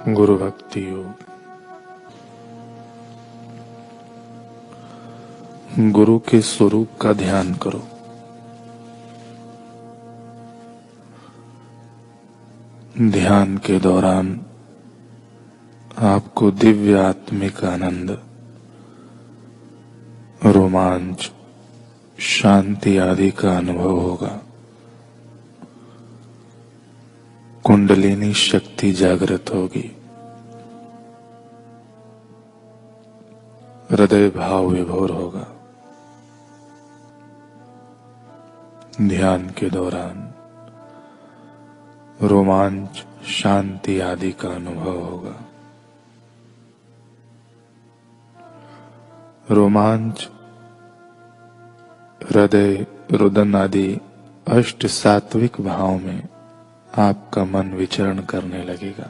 गुरु भक्ति योग। गुरु के स्वरूप का ध्यान करो। ध्यान के दौरान आपको दिव्य आत्मिक आनंद, रोमांच, शांति आदि का अनुभव होगा। कुंडलिनी शक्ति जागृत होगी। हृदय भाव विभोर होगा। ध्यान के दौरान रोमांच, शांति आदि का अनुभव होगा। रोमांच, हृदय, रुदन आदि अष्ट सात्विक भाव में आपका मन विचरण करने लगेगा।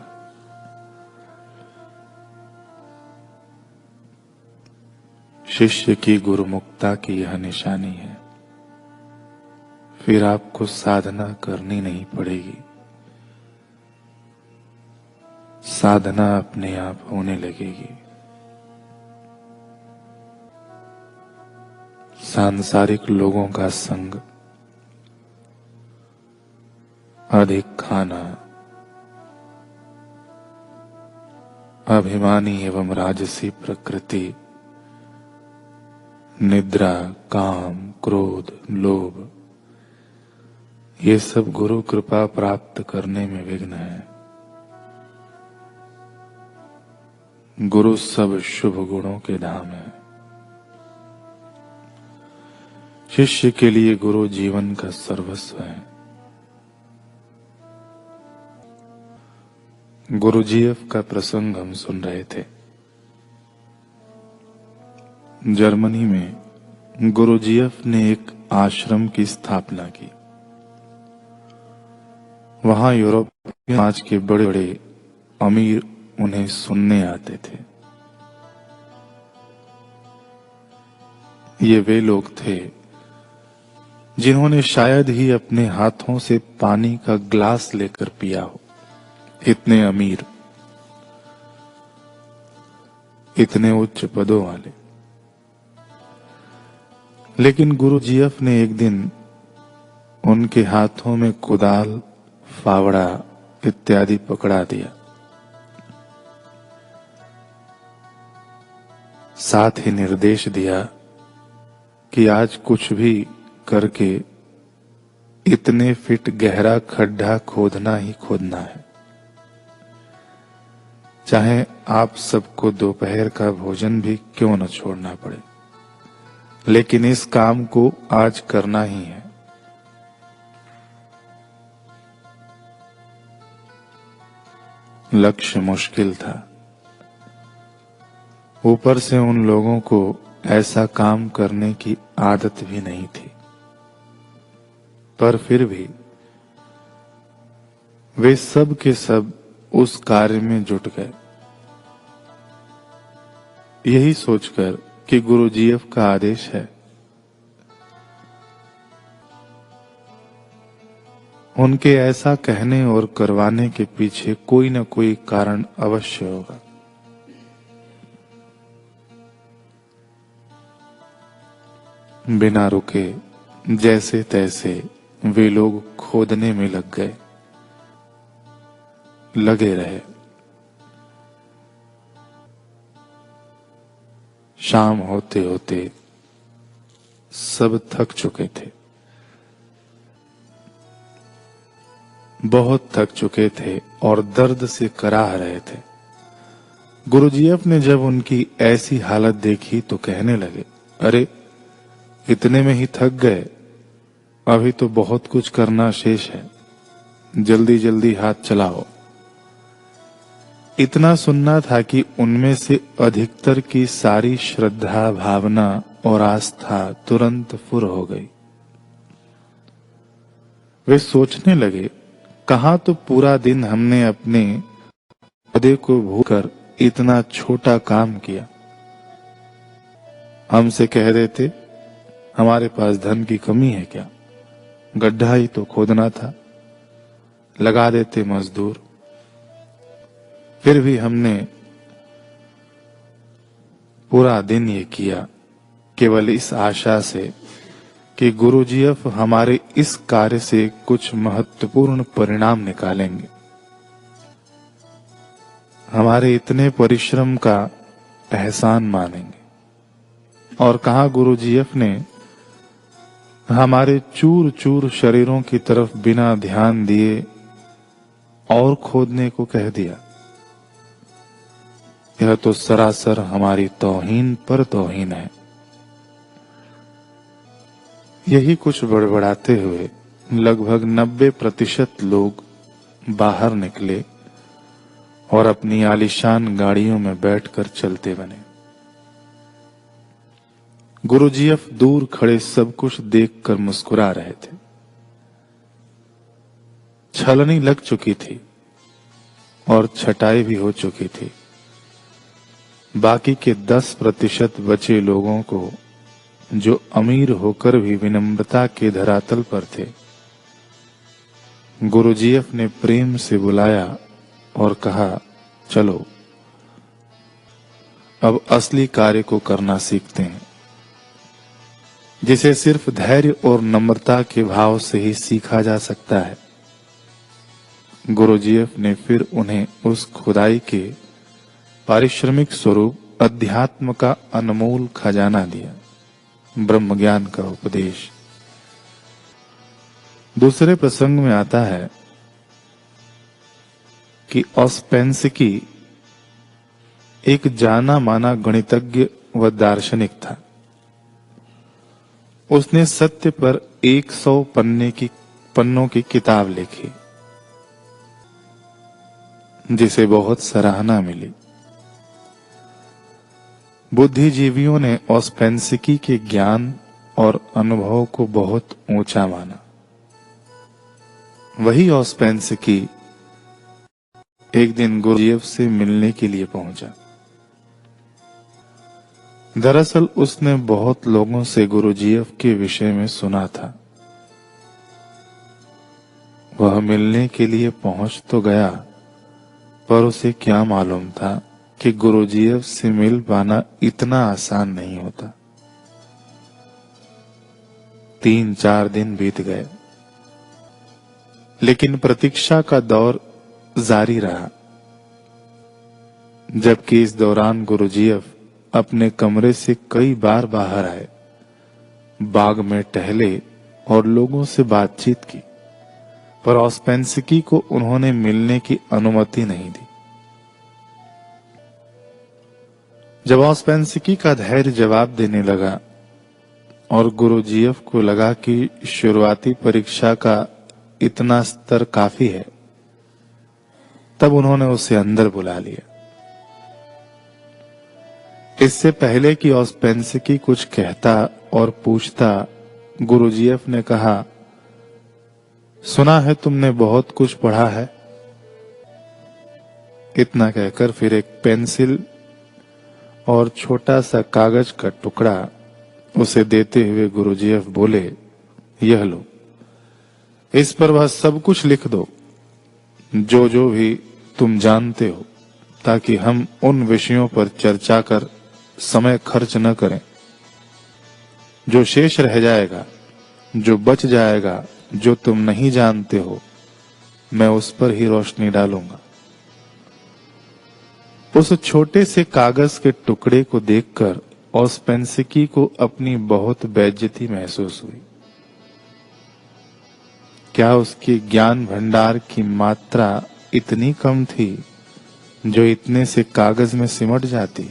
शिष्य की गुरुमुक्ता की यह निशानी है। फिर आपको साधना करनी नहीं पड़ेगी। साधना अपने आप होने लगेगी। सांसारिक लोगों का संग, अधिक खाना, अभिमानी एवं राजसी प्रकृति, निद्रा, काम, क्रोध, लोभ, ये सब गुरु कृपा प्राप्त करने में विघ्न है। गुरु सब शुभ गुणों के धाम है। शिष्य के लिए गुरु जीवन का सर्वस्व है। गुरुजीएफ का प्रसंग हम सुन रहे थे। जर्मनी में गुरुजीएफ ने एक आश्रम की स्थापना की। वहां यूरोप समाज के बड़े बड़े अमीर उन्हें सुनने आते थे। ये वे लोग थे जिन्होंने शायद ही अपने हाथों से पानी का ग्लास लेकर पिया हो। इतने अमीर, इतने उच्च पदों वाले। लेकिन गुरुजीएफ ने एक दिन उनके हाथों में कुदाल, फावड़ा इत्यादि पकड़ा दिया। साथ ही निर्देश दिया कि आज कुछ भी करके इतने फीट गहरा खड्डा खोदना ही खोदना है। चाहे आप सबको दोपहर का भोजन भी क्यों न छोड़ना पड़े, लेकिन इस काम को आज करना ही है। लक्ष्य मुश्किल था। ऊपर से उन लोगों को ऐसा काम करने की आदत भी नहीं थी, पर फिर भी वे सब के सब उस कार्य में जुट गए, यही सोचकर कि गुरुजीएफ का आदेश है। उनके ऐसा कहने और करवाने के पीछे कोई न कोई कारण अवश्य होगा। बिना रुके जैसे तैसे वे लोग खोदने में लगे रहे। शाम होते होते सब थक चुके थे, बहुत थक चुके थे और दर्द से कराह रहे थे। गुरुजीएफ ने जब उनकी ऐसी हालत देखी तो कहने लगे, अरे इतने में ही थक गए? अभी तो बहुत कुछ करना शेष है, जल्दी जल्दी हाथ चलाओ। इतना सुनना था कि उनमें से अधिकतर की सारी श्रद्धा, भावना और आस्था तुरंत फुर हो गई। वे सोचने लगे, कहाँ तो पूरा दिन हमने अपने खुदे को भूलकर इतना छोटा काम किया। हमसे कह देते, हमारे पास धन की कमी है क्या? गड्ढा ही तो खोदना था, लगा देते मजदूर। फिर भी हमने पूरा दिन ये किया केवल इस आशा से कि गुरुजीएफ हमारे इस कार्य से कुछ महत्वपूर्ण परिणाम निकालेंगे। हमारे इतने परिश्रम का एहसान मानेंगे। और कहा गुरुजीएफ ने हमारे चूर चूर शरीरों की तरफ बिना ध्यान दिए और खोदने को कह दिया। यह तो सरासर हमारी तौहीन पर तौहीन है। यही कुछ बड़बड़ाते हुए लगभग 90% लोग बाहर निकले और अपनी आलीशान गाड़ियों में बैठकर चलते बने। गुरुजीएफ दूर खड़े सब कुछ देखकर मुस्कुरा रहे थे। छलनी लग चुकी थी और छटाई भी हो चुकी थी। बाकी के 10% बचे लोगों को, जो अमीर होकर भी विनम्रता के धरातल पर थे, गुरुजीएफ ने प्रेम से बुलाया और कहा, चलो अब असली कार्य को करना सीखते हैं, जिसे सिर्फ धैर्य और नम्रता के भाव से ही सीखा जा सकता है। गुरुजीएफ ने फिर उन्हें उस खुदाई के पारिश्रमिक स्वरूप अध्यात्म का अनमोल खजाना दिया, ब्रह्म ज्ञान का उपदेश। दूसरे प्रसंग में आता है कि औस्पेंसिकी एक जाना माना गणितज्ञ व दार्शनिक था। उसने सत्य पर 100 पन्नों की किताब लिखी, जिसे बहुत सराहना मिली। बुद्धिजीवियों ने औस्पेंसिकी के ज्ञान और अनुभव को बहुत ऊंचा माना। वही औस्पेंसिकी एक दिन गुरुजीएफ से मिलने के लिए पहुंचा। दरअसल उसने बहुत लोगों से गुरुजीएफ के विषय में सुना था। वह मिलने के लिए पहुंच तो गया, पर उसे क्या मालूम था कि गुरुजीएफ से मिल पाना इतना आसान नहीं होता। 3-4 दिन बीत गए, लेकिन प्रतीक्षा का दौर जारी रहा। जबकि इस दौरान गुरुजीएफ अपने कमरे से कई बार बाहर आए, बाग में टहले और लोगों से बातचीत की, पर औस्पेंसिकी को उन्होंने मिलने की अनुमति नहीं दी। जब औस्पेंसिकी का धैर्य जवाब देने लगा और गुरुजीएफ को लगा कि शुरुआती परीक्षा का इतना स्तर काफी है, तब उन्होंने उसे अंदर बुला लिया। इससे पहले कि औस्पेंसिकी कुछ कहता और पूछता, गुरुजीएफ ने कहा, सुना है तुमने बहुत कुछ पढ़ा है। इतना कहकर फिर एक पेंसिल और छोटा सा कागज का टुकड़ा उसे देते हुए गुरुजीएफ बोले, यह लो, इस पर वह सब कुछ लिख दो जो जो भी तुम जानते हो, ताकि हम उन विषयों पर चर्चा कर समय खर्च न करें। जो शेष रह जाएगा, जो बच जाएगा, जो तुम नहीं जानते हो, मैं उस पर ही रोशनी डालूंगा। उस छोटे से कागज के टुकड़े को देखकर औस्पेंसिकी को अपनी बहुत बेइज्जती महसूस हुई। क्या उसके ज्ञान भंडार की मात्रा इतनी कम थी जो इतने से कागज में सिमट जाती?